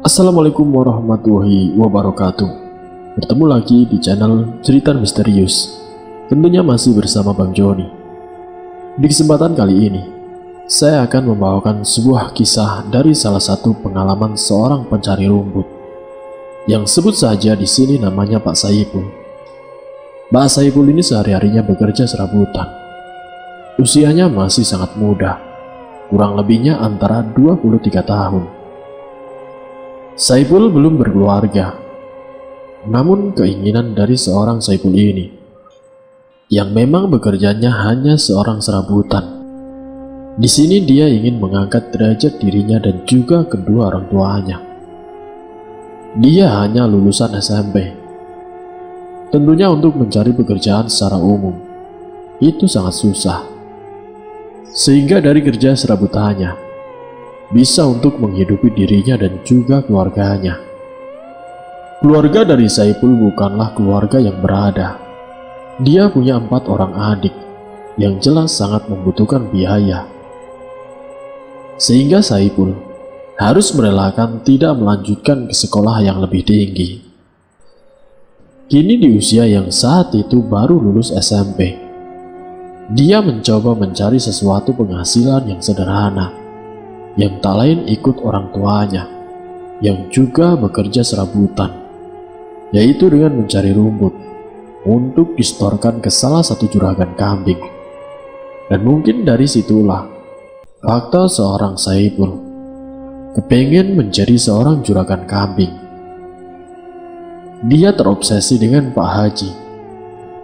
Assalamualaikum warahmatullahi wabarakatuh. Bertemu lagi di channel Cerita Misterius. Tentunya masih bersama Bang Joni. Di kesempatan kali ini, saya akan membawakan sebuah kisah dari salah satu pengalaman seorang pencari rumput yang sebut saja di sini namanya Pak Saipul. Pak Saipul ini sehari-harinya bekerja serabutan. Usianya masih sangat muda, kurang lebihnya antara 23 tahun. Saipul belum berkeluarga, namun keinginan dari seorang Saipul ini, yang memang bekerjanya hanya seorang serabutan. Di sini dia ingin mengangkat derajat dirinya dan juga kedua orang tuanya. Dia hanya lulusan SMP. Tentunya untuk mencari pekerjaan secara umum, itu sangat susah. Sehingga dari kerja serabutannya, bisa untuk menghidupi dirinya dan juga keluarganya. Keluarga dari Saipul bukanlah keluarga yang berada. Dia punya 4 orang adik yang jelas sangat membutuhkan biaya. Sehingga Saipul harus merelakan tidak melanjutkan ke sekolah yang lebih tinggi. Kini di usia yang saat itu baru lulus SMP, dia mencoba mencari sesuatu penghasilan yang sederhana, yang tak lain ikut orang tuanya yang juga bekerja serabutan, yaitu dengan mencari rumput untuk distorkan ke salah satu juragan kambing. Dan mungkin dari situlah fakta seorang Saipul kepengen menjadi seorang juragan kambing. Dia terobsesi dengan Pak Haji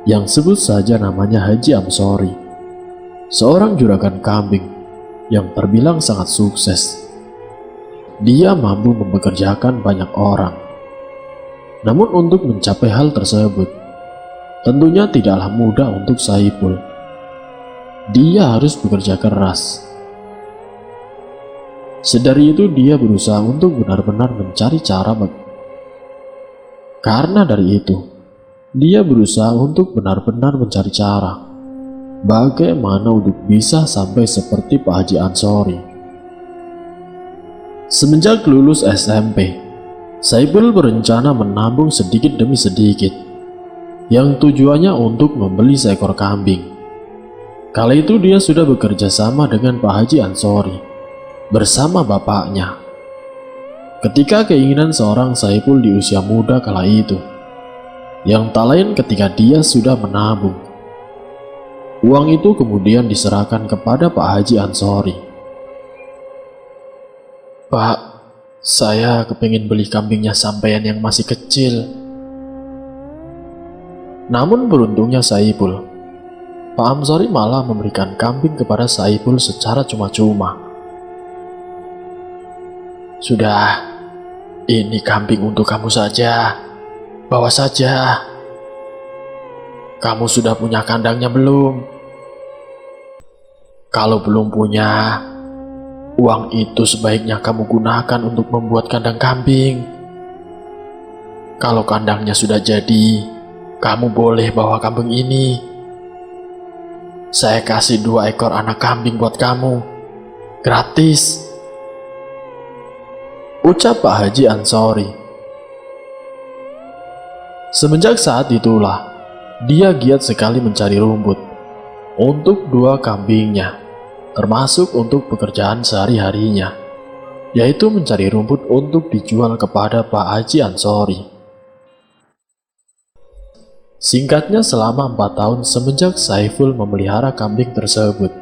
yang sebut saja namanya Haji Amsori, seorang juragan kambing yang terbilang sangat sukses. Dia mampu mempekerjakan banyak orang. Namun untuk mencapai hal tersebut, tentunya tidaklah mudah untuk Saipul. Dia harus bekerja keras. Sedari itu dia berusaha untuk benar-benar mencari cara. Karena dari itu, dia berusaha untuk benar-benar mencari cara bagaimana untuk bisa sampai seperti Pak Haji Ansori. Semenjak lulus SMP, Saipul berencana menabung sedikit demi sedikit, yang tujuannya untuk membeli seekor kambing. Kala itu dia sudah bekerja sama dengan Pak Haji Ansori bersama bapaknya. Ketika keinginan seorang Saipul di usia muda kala itu, yang tak lain ketika dia sudah menabung, uang itu kemudian diserahkan kepada Pak Haji Ansori. "Pak, saya kepingin beli kambingnya sampean yang masih kecil." Namun beruntungnya Saipul, Pak Ansori malah memberikan kambing kepada Saipul secara cuma-cuma. "Sudah, ini kambing untuk kamu saja. Bawa saja. Kamu sudah punya kandangnya belum? Kalau belum punya, uang itu sebaiknya kamu gunakan untuk membuat kandang kambing. Kalau kandangnya sudah jadi, kamu boleh bawa kambing ini. Saya kasih 2 ekor anak kambing buat kamu, gratis," ucap Pak Haji Ansori. Semenjak saat itulah, dia giat sekali mencari rumput untuk 2 kambingnya, termasuk untuk pekerjaan sehari-harinya, yaitu mencari rumput untuk dijual kepada Pak Haji Ansori. Singkatnya, selama 4 tahun semenjak Saipul memelihara kambing tersebut,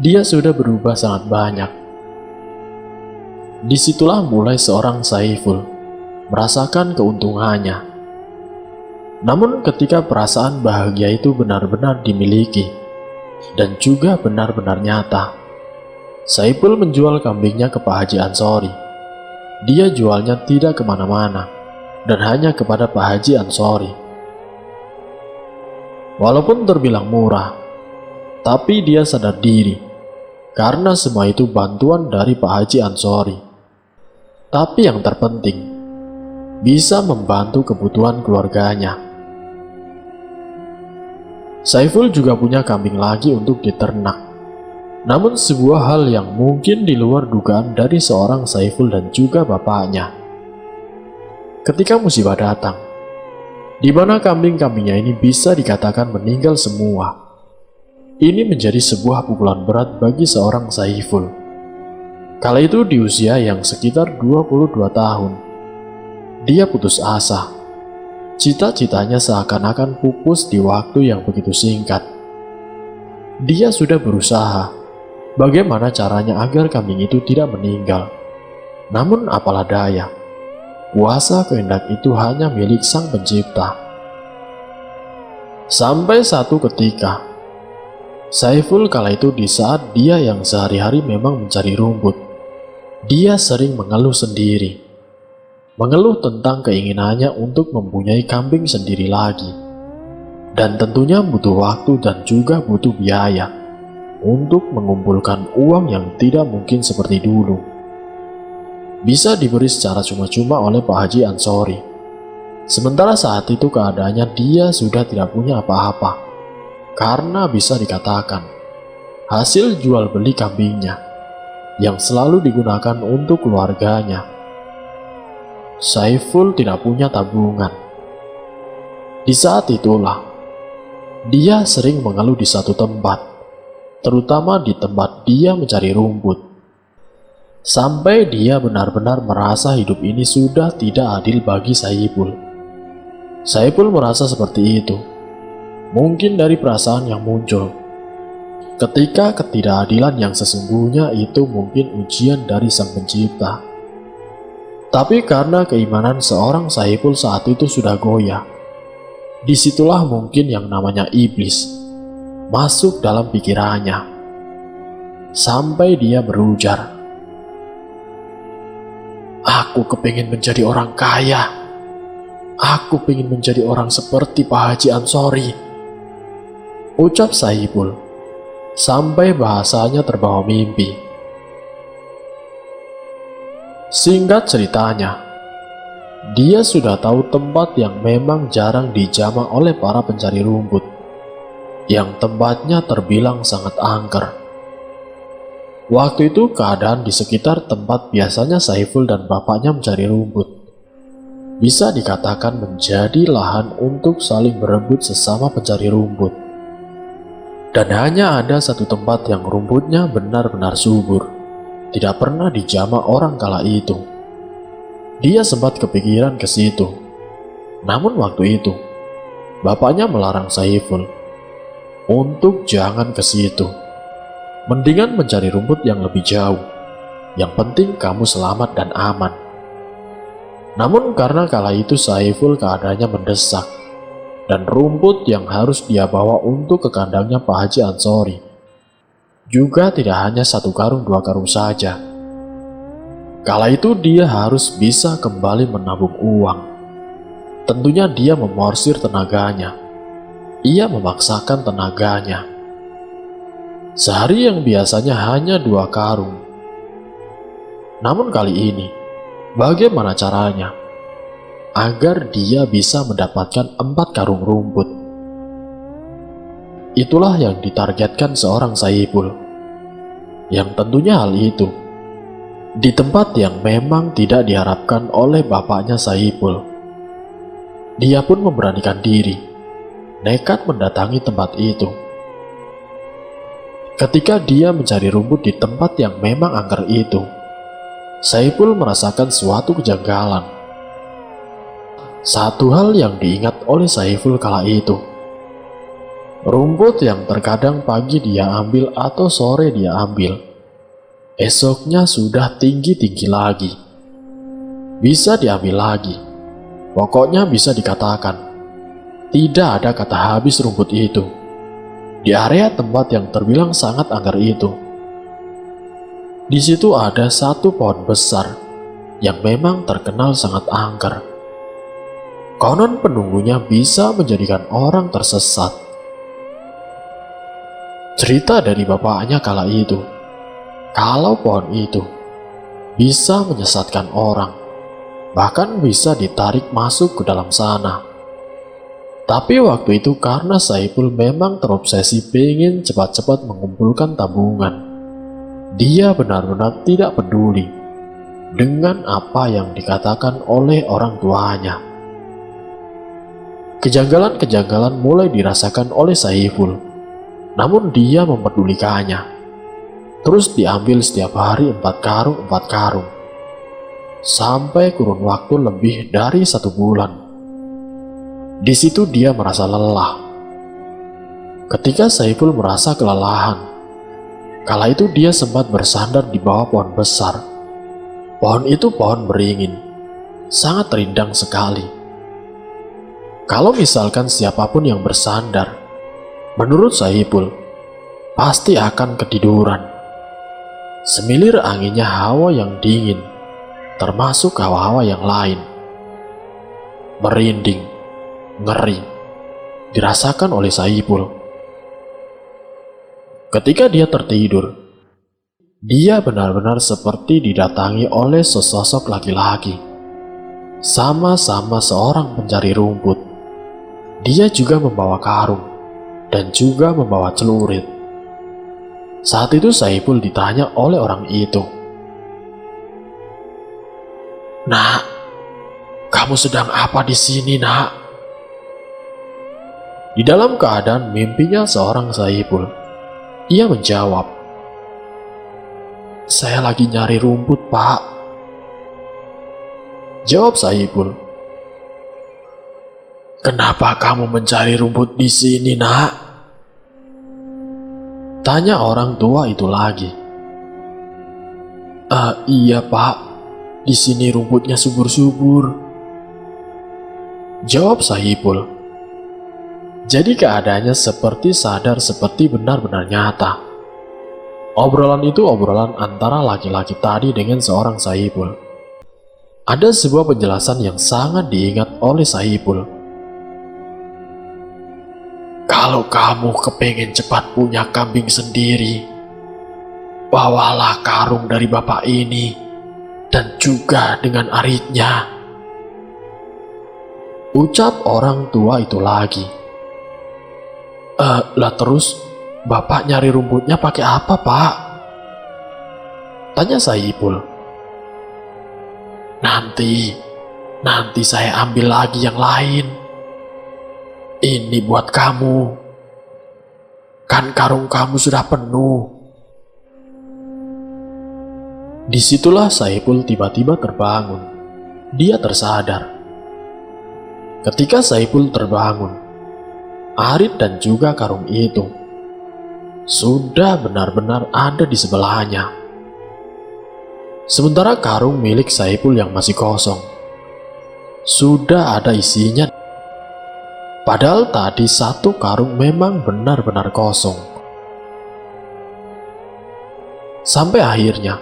dia sudah berubah sangat banyak. Disitulah mulai seorang Saipul merasakan keuntungannya. Namun ketika perasaan bahagia itu benar-benar dimiliki dan juga benar-benar nyata, Saipul menjual kambingnya ke Pak Haji Ansori. Dia jualnya tidak kemana-mana dan hanya kepada Pak Haji Ansori. Walaupun terbilang murah, tapi dia sadar diri karena semua itu bantuan dari Pak Haji Ansori. Tapi yang terpenting, bisa membantu kebutuhan keluarganya. Saipul juga punya kambing lagi untuk diternak. Namun sebuah hal yang mungkin di luar dugaan dari seorang Saipul dan juga bapaknya, ketika musibah datang, di mana kambing-kambingnya ini bisa dikatakan meninggal semua. Ini menjadi sebuah pukulan berat bagi seorang Saiful. Kala itu di usia yang sekitar 22 tahun, dia putus asa. Cita-citanya seakan-akan pupus di waktu yang begitu singkat. Dia sudah berusaha bagaimana caranya agar kambing itu tidak meninggal. Namun apalah daya, kuasa kehendak itu hanya milik Sang Pencipta. Sampai satu ketika, Saiful kala itu di saat dia yang sehari-hari memang mencari rumput, dia sering mengeluh sendiri. Mengeluh tentang keinginannya untuk mempunyai kambing sendiri lagi. Dan tentunya butuh waktu dan juga butuh biaya untuk mengumpulkan uang yang tidak mungkin seperti dulu. Bisa diberi secara cuma-cuma oleh Pak Haji Ansori. Sementara saat itu keadaannya dia sudah tidak punya apa-apa. Karena bisa dikatakan, hasil jual beli kambingnya yang selalu digunakan untuk keluarganya. Saiful tidak punya tabungan. Di saat itulah, dia sering mengeluh di satu tempat, terutama di tempat dia mencari rumput. Sampai dia benar-benar merasa hidup ini sudah tidak adil bagi Saiful. Saiful merasa seperti itu, mungkin dari perasaan yang muncul ketika ketidakadilan yang sesungguhnya itu mungkin ujian dari Sang Pencipta. Tapi karena keimanan seorang Saiful saat itu sudah goyah, disitulah mungkin yang namanya iblis masuk dalam pikirannya. Sampai dia berujar, "Aku kepingin menjadi orang kaya. Aku pengen menjadi orang seperti Pak Haji Ansori," ucap Saiful, sampai bahasanya terbawa mimpi. Singkat ceritanya, dia sudah tahu tempat yang memang jarang dijamah oleh para pencari rumput, yang tempatnya terbilang sangat angker. Waktu itu keadaan di sekitar tempat biasanya Saiful dan bapaknya mencari rumput bisa dikatakan menjadi lahan untuk saling berebut sesama pencari rumput. Dan hanya ada satu tempat yang rumputnya benar-benar subur, tidak pernah dijamah orang kala itu. Dia sempat kepikiran ke situ. Namun waktu itu, bapaknya melarang Saiful untuk jangan ke situ. Mendingan mencari rumput yang lebih jauh. Yang penting kamu selamat dan aman. Namun karena kala itu Saiful keadaannya mendesak, dan rumput yang harus dia bawa untuk ke kandangnya Pak Haji Ansori juga tidak hanya 1 karung 2 karung saja. Kala itu dia harus bisa kembali menabung uang. Tentunya dia memorsir tenaganya. Ia memaksakan tenaganya. Sehari yang biasanya hanya 2 karung. Namun kali ini, bagaimana caranya agar dia bisa mendapatkan 4 karung rumput? Itulah yang ditargetkan seorang Saiful, yang tentunya hal itu di tempat yang memang tidak diharapkan oleh bapaknya Saiful. Dia pun memberanikan diri, nekat mendatangi tempat itu. Ketika dia mencari rumput di tempat yang memang angker itu, Saiful merasakan suatu kejanggalan. Satu hal yang diingat oleh Saiful kala itu, rumput yang terkadang pagi dia ambil atau sore dia ambil, esoknya sudah tinggi-tinggi lagi. Bisa diambil lagi. Pokoknya bisa dikatakan, tidak ada kata habis rumput itu di area tempat yang terbilang sangat angker itu. Di situ ada satu pohon besar yang memang terkenal sangat angker. Konon penunggunya bisa menjadikan orang tersesat. Cerita dari bapaknya kala itu, kalau pohon itu bisa menyesatkan orang, bahkan bisa ditarik masuk ke dalam sana. Tapi waktu itu karena Saiful memang terobsesi pengen cepat-cepat mengumpulkan tabungan, dia benar-benar tidak peduli. dengan apa yang dikatakan oleh orang tuanya. Kejanggalan-kejanggalan mulai dirasakan oleh Saiful, namun dia mempedulikannya. Terus diambil setiap hari 4 karung, sampai kurun waktu lebih dari 1 bulan. Di situ dia merasa lelah. Ketika Saiful merasa kelelahan, kala itu dia sempat bersandar di bawah pohon besar. Pohon itu pohon beringin, sangat rindang sekali. Kalau misalkan siapapun yang bersandar, menurut Saiful, pasti akan ketiduran. Semilir anginnya hawa yang dingin, termasuk hawa-hawa yang lain. Merinding, ngeri, dirasakan oleh Saiful. Ketika dia tertidur, dia benar-benar seperti didatangi oleh sesosok laki-laki. Sama-sama seorang pencari rumput. Dia juga membawa karung dan juga membawa celurit. Saat itu Saiful ditanya oleh orang itu, "Nak, kamu sedang apa di sini, Nak?" Di dalam keadaan mimpinya seorang Saiful, ia menjawab, "Saya lagi nyari rumput, Pak." Jawab Saiful, "Kenapa kamu mencari rumput di sini, Nak?" Tanya orang tua itu lagi. Iya, Pak. Di sini rumputnya subur-subur." Jawab Saiful. Jadi keadaannya seperti sadar, seperti benar-benar nyata. Obrolan itu obrolan antara laki-laki tadi dengan seorang Saiful. Ada sebuah penjelasan yang sangat diingat oleh Saiful. "Kalau kamu kepengen cepat punya kambing sendiri, bawalah karung dari bapak ini dan juga dengan aritnya." Ucap orang tua itu lagi. Lah terus bapak nyari rumputnya pakai apa, Pak?" Tanya Saiful. Nanti saya ambil lagi yang lain. Ini buat kamu. Kan karung kamu sudah penuh. Disitulah Saiful tiba-tiba terbangun. Dia tersadar. Ketika Saiful terbangun, arit dan juga karung itu sudah benar-benar ada di sebelahnya. Sementara karung milik Saiful yang masih kosong sudah ada isinya. Padahal tadi 1 karung memang benar-benar kosong. Sampai akhirnya,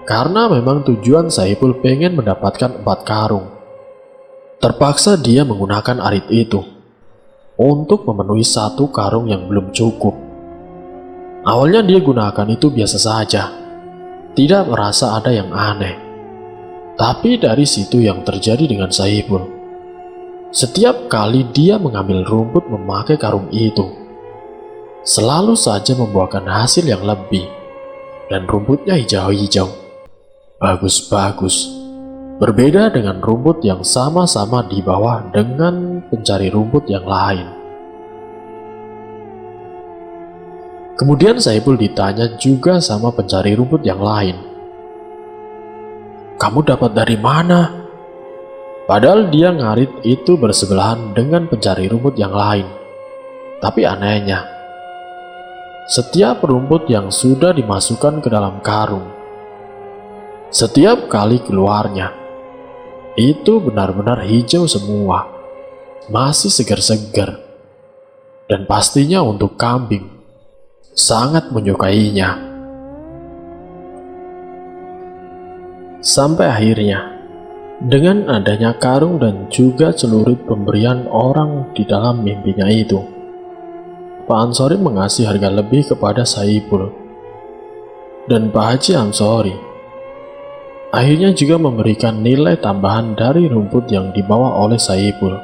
karena memang tujuan Saiful pengen mendapatkan 4 karung, terpaksa dia menggunakan arit itu untuk memenuhi 1 karung yang belum cukup. Awalnya dia gunakan itu biasa saja, tidak merasa ada yang aneh. Tapi dari situ yang terjadi dengan Saiful. Setiap kali dia mengambil rumput memakai karung itu, selalu saja membuahkan hasil yang lebih, dan rumputnya hijau-hijau, bagus-bagus. Berbeda dengan rumput yang sama-sama di bawah dengan pencari rumput yang lain. Kemudian Saiful ditanya juga sama pencari rumput yang lain, "Kamu dapat dari mana?" Padahal dia ngarit itu bersebelahan dengan pencari rumput yang lain. Tapi anehnya, setiap rumput yang sudah dimasukkan ke dalam karung, setiap kali keluarnya, itu benar-benar hijau semua, masih segar-segar, dan pastinya untuk kambing sangat menyukainya. Sampai akhirnya, dengan adanya karung dan juga celurit pemberian orang di dalam mimpinya itu, Pak Ansori mengasih harga lebih kepada Saiful. Dan Pak Haji Ansori akhirnya juga memberikan nilai tambahan dari rumput yang dibawa oleh Saiful.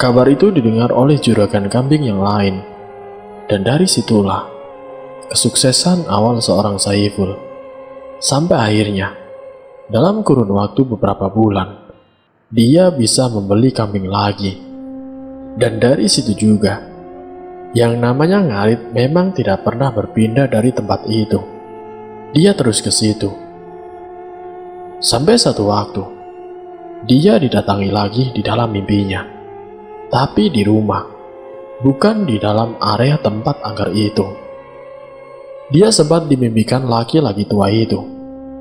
Kabar itu didengar oleh juragan kambing yang lain, dan dari situlah kesuksesan awal seorang Saiful. Sampai akhirnya Dalam kurun waktu beberapa bulan, dia bisa membeli kambing lagi. Dan dari situ juga, yang namanya Ngarit memang tidak pernah berpindah dari tempat itu. Dia terus ke situ. Sampai satu waktu, dia didatangi lagi di dalam mimpinya. Tapi di rumah, bukan di dalam area tempat angker itu. Dia sempat dimimpikan laki-laki tua itu,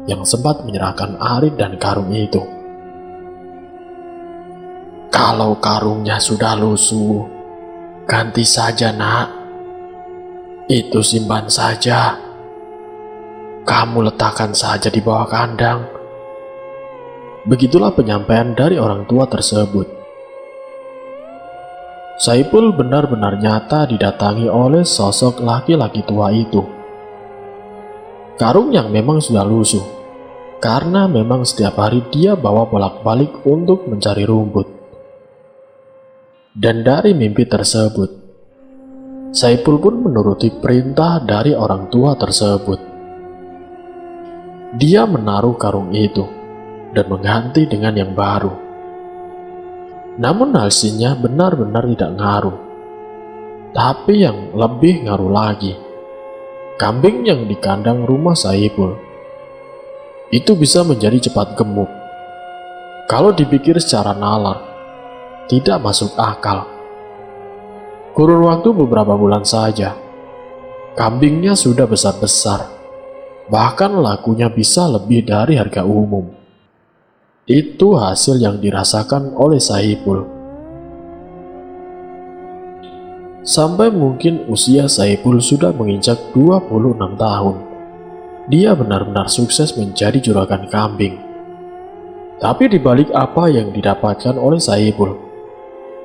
yang sempat menyerahkan arit dan karung itu. "Kalau karungnya sudah lusuh, ganti saja, Nak. Itu simpan saja. Kamu letakkan saja di bawah kandang." Begitulah penyampaian dari orang tua tersebut. Saipul benar-benar nyata didatangi oleh sosok laki-laki tua itu. Karung yang memang sudah lusuh, karena memang setiap hari dia bawa bolak-balik untuk mencari rumput. Dan dari mimpi tersebut, Saipul pun menuruti perintah dari orang tua tersebut. Dia menaruh karung itu dan mengganti dengan yang baru. Namun hasilnya benar-benar tidak ngaruh. Tapi yang lebih ngaruh lagi, kambing yang di kandang rumah Saipul itu bisa menjadi cepat gemuk. Kalau dipikir secara nalar, tidak masuk akal. Kurun waktu beberapa bulan saja, kambingnya sudah besar-besar. Bahkan lakunya bisa lebih dari harga umum. Itu hasil yang dirasakan oleh Saipul. Sampai mungkin usia Saipul sudah menginjak 26 tahun. Dia benar-benar sukses menjadi juragan kambing. Tapi dibalik apa yang didapatkan oleh Saipul,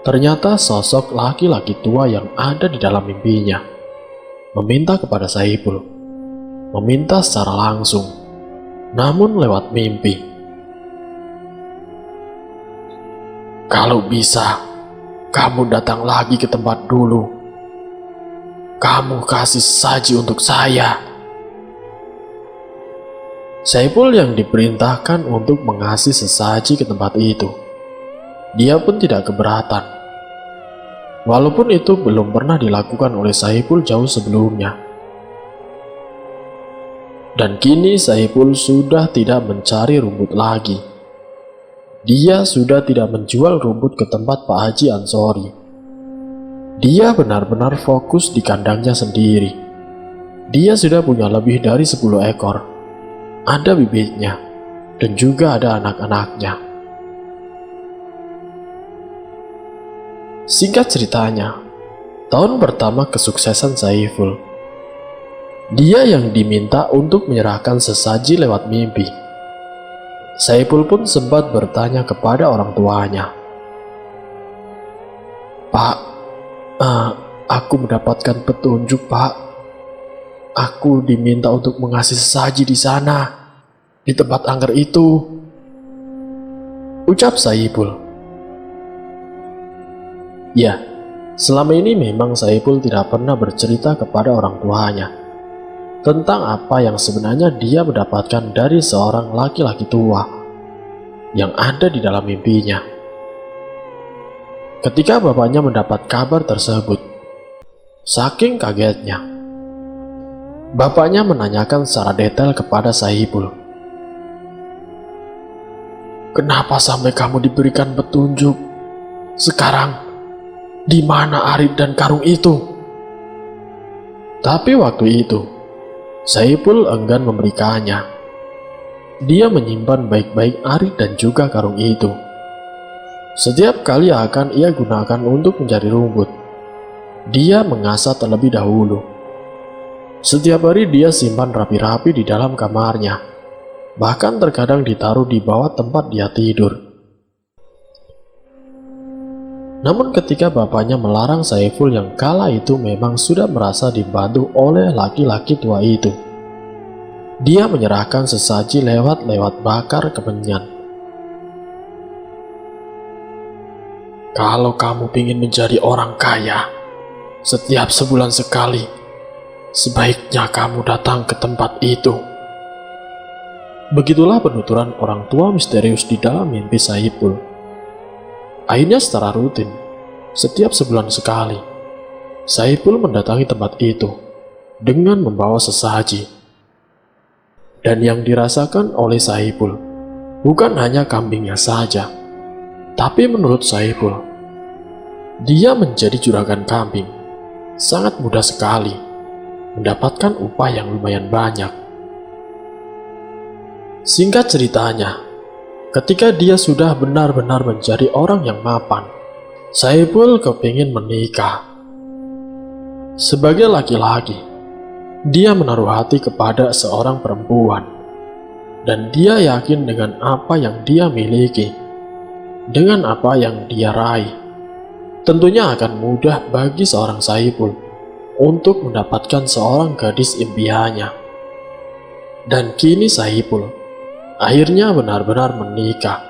ternyata sosok laki-laki tua yang ada di dalam mimpinya meminta kepada Saipul, meminta secara langsung, namun lewat mimpi. "Kalau bisa, kamu datang lagi ke tempat dulu. Kamu kasih saji untuk saya." Saipul yang diperintahkan untuk mengasih sesaji ke tempat itu, dia pun tidak keberatan. Walaupun itu belum pernah dilakukan oleh Saipul jauh sebelumnya. Dan kini Saipul sudah tidak mencari rumput lagi. Dia sudah tidak menjual rumput ke tempat Pak Haji Ansori. Dia benar-benar fokus di kandangnya sendiri. Dia sudah punya lebih dari 10 ekor. Ada bibitnya, dan juga ada anak-anaknya. Singkat ceritanya, tahun pertama kesuksesan Saiful, dia yang diminta untuk menyerahkan sesaji lewat mimpi. Saipul pun sempat bertanya kepada orang tuanya, "Pak, aku mendapatkan petunjuk, Pak. Aku diminta untuk mengasih sesaji di sana, di tempat angker itu," ucap Saipul. Ya, selama ini memang Saipul tidak pernah bercerita kepada orang tuanya tentang apa yang sebenarnya dia mendapatkan dari seorang laki-laki tua yang ada di dalam mimpinya. Ketika bapaknya mendapat kabar tersebut, saking kagetnya, bapaknya menanyakan secara detail kepada Saipul, "Kenapa sampai kamu diberikan petunjuk? Sekarang, di mana arit dan karung itu?" Tapi waktu itu, Saipul enggan memberikannya. Dia menyimpan baik-baik arit dan juga karung itu. Setiap kali akan ia gunakan untuk mencari rumput, dia mengasah terlebih dahulu. Setiap hari dia simpan rapi-rapi di dalam kamarnya, bahkan terkadang ditaruh di bawah tempat dia tidur. Namun ketika bapaknya melarang Saiful yang kala itu memang sudah merasa dibantu oleh laki-laki tua itu, dia menyerahkan sesaji lewat bakar kemenyan. "Kalau kamu ingin menjadi orang kaya, setiap sebulan sekali, sebaiknya kamu datang ke tempat itu. Begitulah penuturan orang tua misterius di dalam mimpi Saipul. Akhirnya secara rutin, setiap sebulan sekali, Saipul mendatangi tempat itu dengan membawa sesaji. Dan yang dirasakan oleh Saipul bukan hanya kambingnya saja, tapi menurut Saipul, dia menjadi juragan kambing sangat mudah sekali mendapatkan upah yang lumayan banyak. Singkat ceritanya, ketika dia sudah benar-benar menjadi orang yang mapan, Saipul kepingin menikah. Sebagai laki-laki, dia menaruh hati kepada seorang perempuan, dan dia yakin dengan apa yang dia miliki, dengan apa yang dia raih. Tentunya akan mudah bagi seorang Saipul untuk mendapatkan seorang gadis impiannya. Dan kini Saipul akhirnya benar-benar menikah.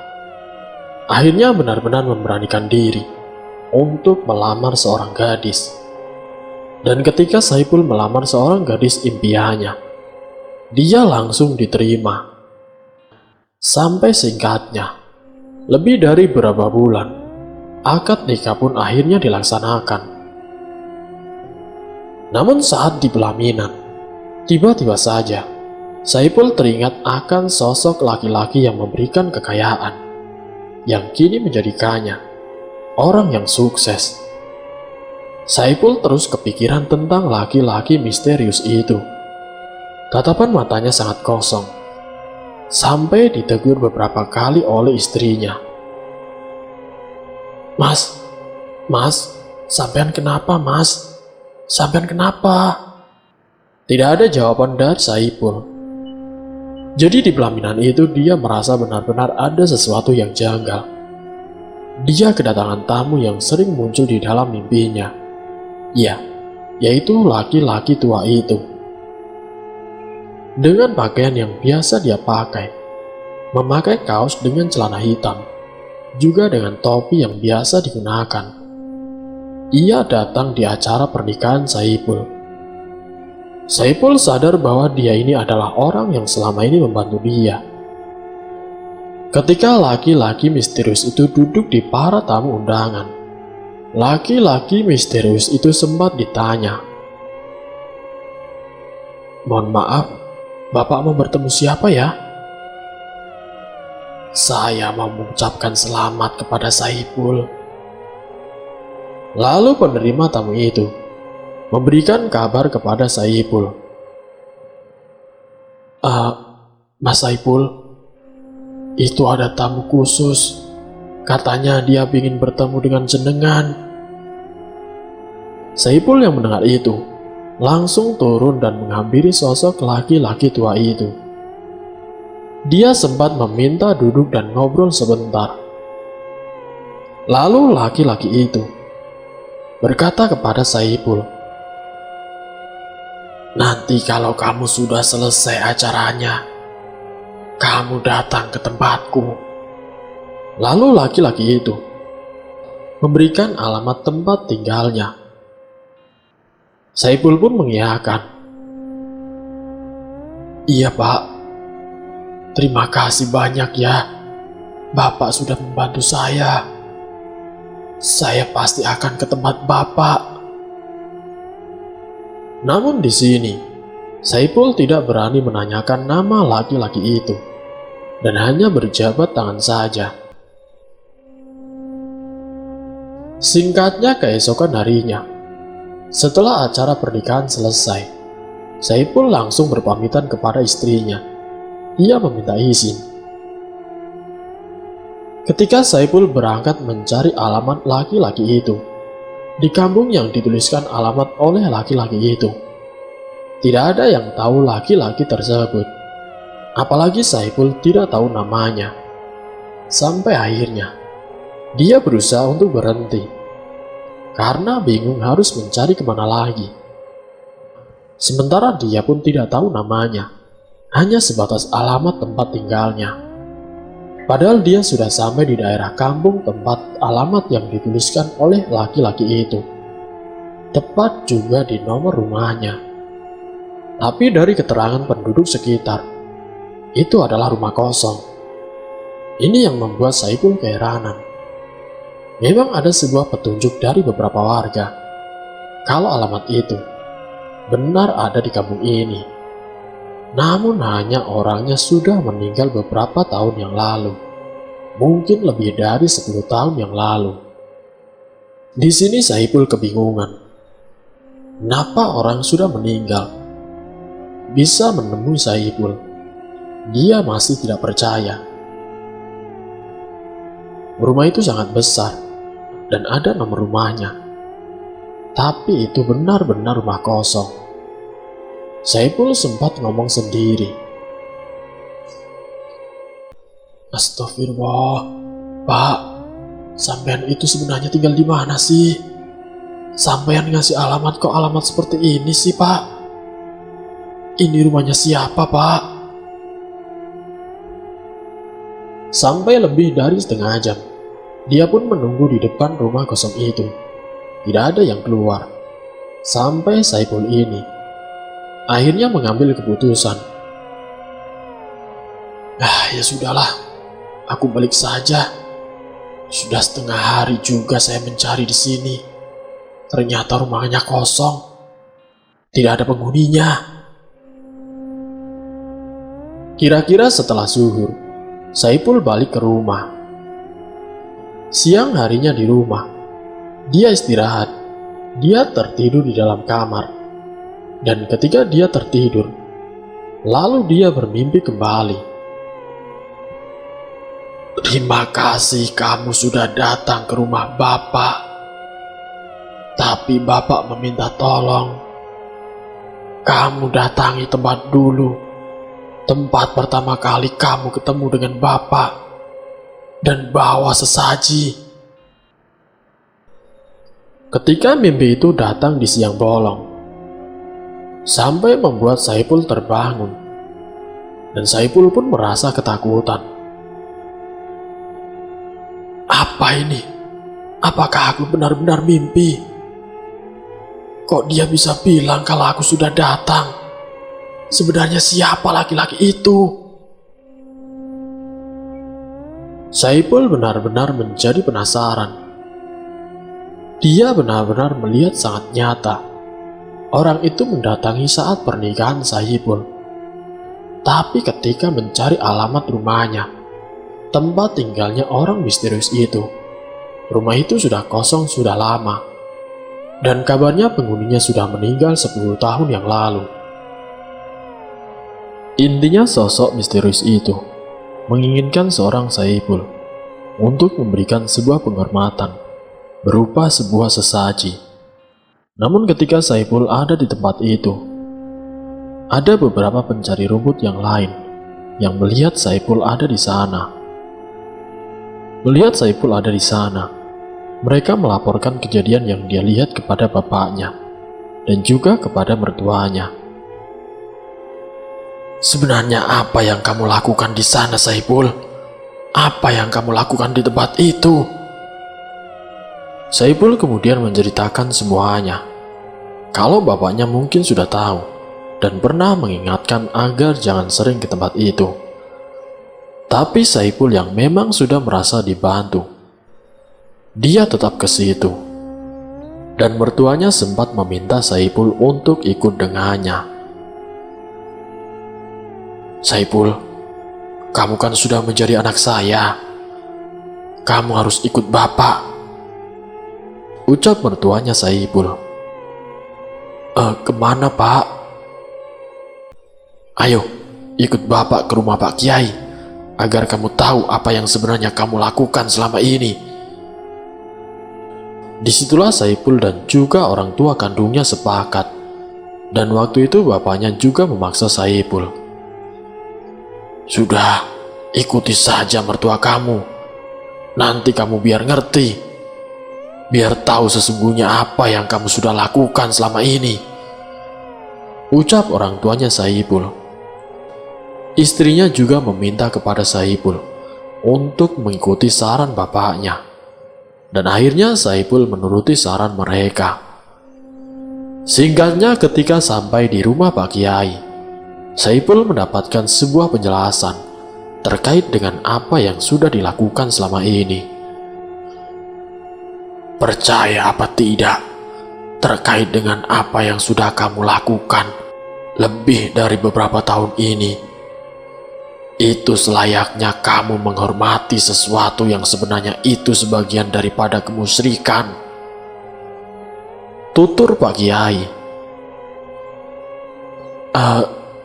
Akhirnya benar-benar memberanikan diri untuk melamar seorang gadis. Dan ketika Saipul melamar seorang gadis impiannya, dia langsung diterima. Sampai singkatnya, lebih dari beberapa bulan, akad nikah pun akhirnya dilaksanakan. Namun saat di pelaminan, tiba-tiba saja Saipul teringat akan sosok laki-laki yang memberikan kekayaan, yang kini menjadikannya orang yang sukses. Saipul terus kepikiran tentang laki-laki misterius itu. Tatapan matanya sangat kosong, sampai ditegur beberapa kali oleh istrinya. Mas, sampean kenapa mas? Sampean kenapa? Tidak ada jawaban dari Saipul. Jadi di pelaminan itu dia merasa benar-benar ada sesuatu yang janggal. Dia kedatangan tamu yang sering muncul di dalam mimpinya. Ya, yaitu laki-laki tua itu. Dengan pakaian yang biasa dia pakai, memakai kaos dengan celana hitam, juga dengan topi yang biasa digunakan. Ia datang di acara pernikahan Saipul. Saipul sadar bahwa dia ini adalah orang yang selama ini membantu dia. Ketika laki-laki misterius itu duduk di para tamu undangan, laki-laki misterius itu sempat ditanya, "Mohon maaf, Bapak mau bertemu siapa ya?" "Saya mau mengucapkan selamat kepada Saipul." Lalu penerima tamu itu memberikan kabar kepada Saipul. Mas Saipul, itu ada tamu khusus. Katanya dia ingin bertemu dengan jenengan." Saipul yang mendengar itu langsung turun dan menghampiri sosok laki-laki tua itu. Dia sempat meminta duduk dan ngobrol sebentar. Lalu laki-laki itu berkata kepada Saipul, "Nanti kalau kamu sudah selesai acaranya, kamu datang ke tempatku." Lalu laki-laki itu memberikan alamat tempat tinggalnya. Saipul pun mengiyakan. "Iya Pak, terima kasih banyak ya. Bapak sudah membantu saya. Saya pasti akan ke tempat Bapak." Namun di sini, Saipul tidak berani menanyakan nama laki-laki itu, dan hanya berjabat tangan saja. Singkatnya keesokan harinya, setelah acara pernikahan selesai, Saipul langsung berpamitan kepada istrinya. Ia meminta izin. Ketika Saipul berangkat mencari alamat laki-laki itu, di kampung yang dituliskan alamat oleh laki-laki itu, tidak ada yang tahu laki-laki tersebut. Apalagi Saipul tidak tahu namanya. Sampai akhirnya, dia berusaha untuk berhenti, karena bingung harus mencari kemana lagi. Sementara dia pun tidak tahu namanya, hanya sebatas alamat tempat tinggalnya. Padahal dia sudah sampai di daerah kampung tempat alamat yang dituliskan oleh laki-laki itu. Tepat juga di nomor rumahnya. Tapi dari keterangan penduduk sekitar, itu adalah rumah kosong. Ini yang membuat Saipul keheranan. Memang ada sebuah petunjuk dari beberapa warga kalau alamat itu benar ada di kampung ini. Namun hanya orangnya sudah meninggal beberapa tahun yang lalu. Mungkin lebih dari 10 tahun yang lalu. Di sini Saipul kebingungan. Kenapa orang sudah meninggal bisa menemui Saipul? Dia masih tidak percaya. Rumah itu sangat besar dan ada nomor rumahnya. Tapi itu benar-benar rumah kosong. Saipul sempat ngomong sendiri. Astagfirullah, Pak, sampean itu sebenarnya tinggal di mana sih? Sampean ngasih alamat kok alamat seperti ini sih, Pak? Ini rumahnya siapa, Pak? Sampai lebih dari setengah jam, dia pun menunggu di depan rumah kosong itu. Tidak ada yang keluar. Sampai Saipul ini akhirnya mengambil keputusan. Ya sudahlah, aku balik saja. Sudah setengah hari juga saya mencari di sini. Ternyata rumahnya kosong. Tidak ada penghuninya. Kira-kira setelah zuhur, Saipul balik ke rumah. Siang harinya di rumah, dia istirahat. Dia tertidur di dalam kamar. Dan ketika dia tertidur, lalu dia bermimpi kembali. Terima kasih kamu sudah datang ke rumah Bapak. Tapi Bapak meminta tolong. Kamu datangi tempat dulu. Tempat pertama kali kamu ketemu dengan Bapak. Dan bawa sesaji. Ketika mimpi itu datang di siang bolong, sampai membuat Saipul terbangun. Dan Saipul pun merasa ketakutan. Apa ini? Apakah aku benar-benar mimpi? Kok dia bisa bilang kalau aku sudah datang? Sebenarnya siapa laki-laki itu? Saipul benar-benar menjadi penasaran. Dia benar-benar melihat sangat nyata. Orang itu mendatangi saat pernikahan Saipul. Tapi ketika mencari alamat rumahnya, tempat tinggalnya orang misterius itu, rumah itu sudah kosong sudah lama. Dan kabarnya penghuninya sudah meninggal 10 tahun yang lalu. Intinya sosok misterius itu menginginkan seorang Saipul untuk memberikan sebuah penghormatan berupa sebuah sesaji. Namun ketika Saipul ada di tempat itu, ada beberapa pencari rumput yang lain yang melihat Saipul ada di sana. Melihat Saipul ada di sana, mereka melaporkan kejadian yang dia lihat kepada bapaknya dan juga kepada mertuanya. Sebenarnya apa yang kamu lakukan di sana, Saipul? Apa yang kamu lakukan di tempat itu? Saipul kemudian menceritakan semuanya. Kalau bapaknya mungkin sudah tahu dan pernah mengingatkan agar jangan sering ke tempat itu. Tapi Saipul yang memang sudah merasa dibantu, dia tetap ke situ. Dan mertuanya sempat meminta Saipul untuk ikut dengannya. Saipul, kamu kan sudah menjadi anak saya. Kamu harus ikut Bapak, ucap mertuanya Saipul. Kemana, Pak? Ayo, ikut Bapak ke rumah Pak Kiai, agar kamu tahu apa yang sebenarnya kamu lakukan selama ini. Disitulah Saipul dan juga orang tua kandungnya sepakat. Dan waktu itu bapaknya juga memaksa Saipul. Sudah, ikuti saja mertua kamu. Nanti kamu biar ngerti. Biar tahu sesungguhnya apa yang kamu sudah lakukan selama ini, ucap orang tuanya Saipul. Istrinya juga meminta kepada Saipul untuk mengikuti saran bapaknya. Dan akhirnya Saipul menuruti saran mereka. Singkatnya ketika sampai di rumah Pak Kiai, Saipul mendapatkan sebuah penjelasan terkait dengan apa yang sudah dilakukan selama ini. Percaya apa tidak, terkait dengan apa yang sudah kamu lakukan lebih dari beberapa tahun ini, itu selayaknya kamu menghormati sesuatu yang sebenarnya itu sebagian daripada kemusyrikan, tutur Pak Kiai.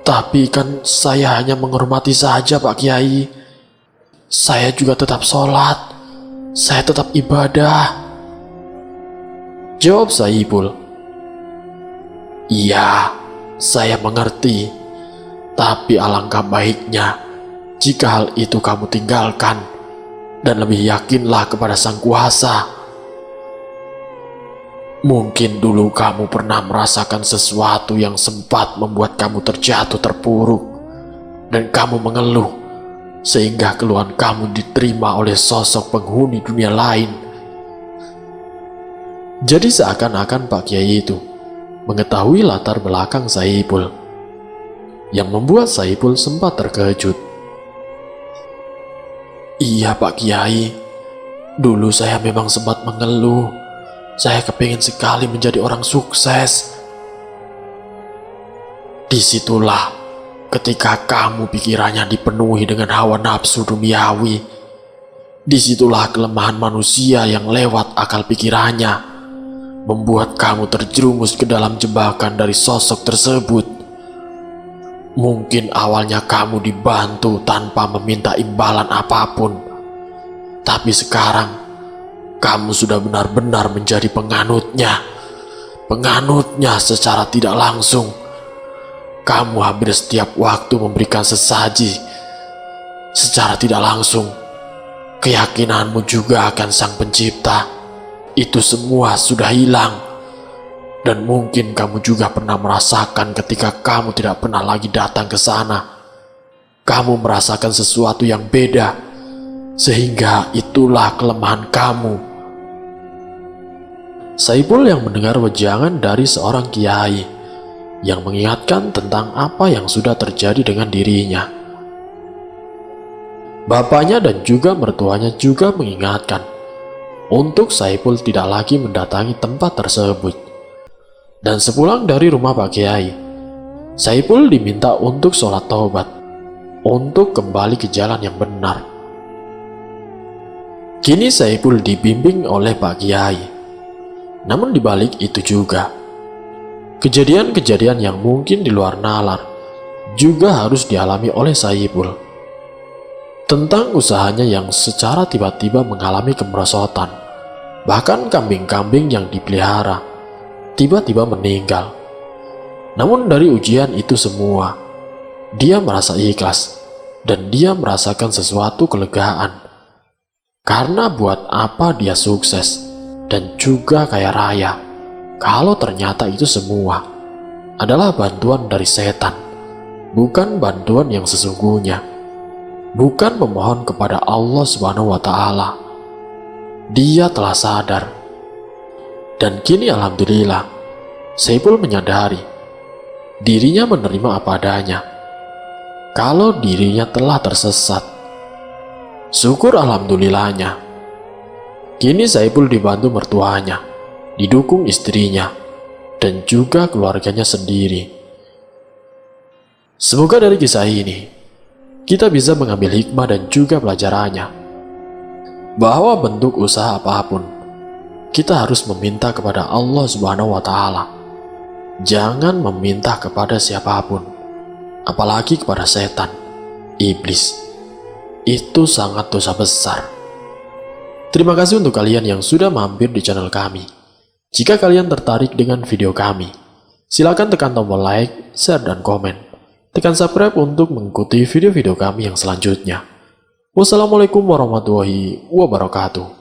Tapi kan saya hanya menghormati saja Pak Kiai. Saya juga tetap sholat, saya tetap ibadah, jawab Saipul. Iya, saya mengerti. Tapi alangkah baiknya jika hal itu kamu tinggalkan dan lebih yakinlah kepada Sang Kuasa. Mungkin dulu kamu pernah merasakan sesuatu yang sempat membuat kamu terjatuh terpuruk dan kamu mengeluh sehingga keluhan kamu diterima oleh sosok penghuni dunia lain. Jadi seakan-akan Pak Kiai itu mengetahui latar belakang Saipul, yang membuat Saipul sempat terkejut. Iya Pak Kiai, dulu saya memang sempat mengeluh. Saya kepingin sekali menjadi orang sukses. Disitulah ketika kamu pikirannya dipenuhi dengan hawa nafsu duniawi. Disitulah kelemahan manusia yang lewat akal pikirannya membuat kamu terjerumus ke dalam jebakan dari sosok tersebut. Mungkin awalnya kamu dibantu tanpa meminta imbalan apapun, tapi sekarang kamu sudah benar-benar menjadi penganutnya secara tidak langsung. Kamu hampir setiap waktu memberikan sesaji secara tidak langsung. Keyakinanmu juga akan Sang Pencipta, itu semua sudah hilang. Dan mungkin kamu juga pernah merasakan ketika kamu tidak pernah lagi datang ke sana. Kamu merasakan sesuatu yang beda, sehingga itulah kelemahan kamu. Saipul yang mendengar wejangan dari seorang kiai yang mengingatkan tentang apa yang sudah terjadi dengan dirinya. Bapaknya dan juga mertuanya juga mengingatkan untuk Saipul tidak lagi mendatangi tempat tersebut. Dan sepulang dari rumah Pak Kiai, Saipul diminta untuk sholat taubat, untuk kembali ke jalan yang benar. Kini Saipul dibimbing oleh Pak Kiai. Namun dibalik itu juga, kejadian-kejadian yang mungkin di luar nalar juga harus dialami oleh Saipul. Tentang usahanya yang secara tiba-tiba mengalami kemerosotan, bahkan kambing-kambing yang dipelihara tiba-tiba meninggal. Namun dari ujian itu semua, dia merasa ikhlas dan dia merasakan sesuatu kelegaan. Karena buat apa dia sukses dan juga kaya raya kalau ternyata itu semua adalah bantuan dari setan, bukan bantuan yang sesungguhnya, bukan memohon kepada Allah Subhanahu wa Ta'ala. Dia telah sadar, dan kini alhamdulillah Saipul menyadari dirinya menerima apa adanya. Kalau dirinya telah tersesat, syukur alhamdulillahnya. Kini Saipul dibantu mertuanya, didukung istrinya, dan juga keluarganya sendiri. Semoga dari kisah ini, kita bisa mengambil hikmah dan juga pelajarannya, bahwa bentuk usaha apapun, kita harus meminta kepada Allah Subhanahu wa Ta'ala. Jangan meminta kepada siapapun, apalagi kepada setan, iblis. Itu sangat dosa besar. Terima kasih untuk kalian yang sudah mampir di channel kami. Jika kalian tertarik dengan video kami, silakan tekan tombol like, share, dan komen. Tekan subscribe untuk mengikuti video-video kami yang selanjutnya. Wassalamualaikum warahmatullahi wabarakatuh.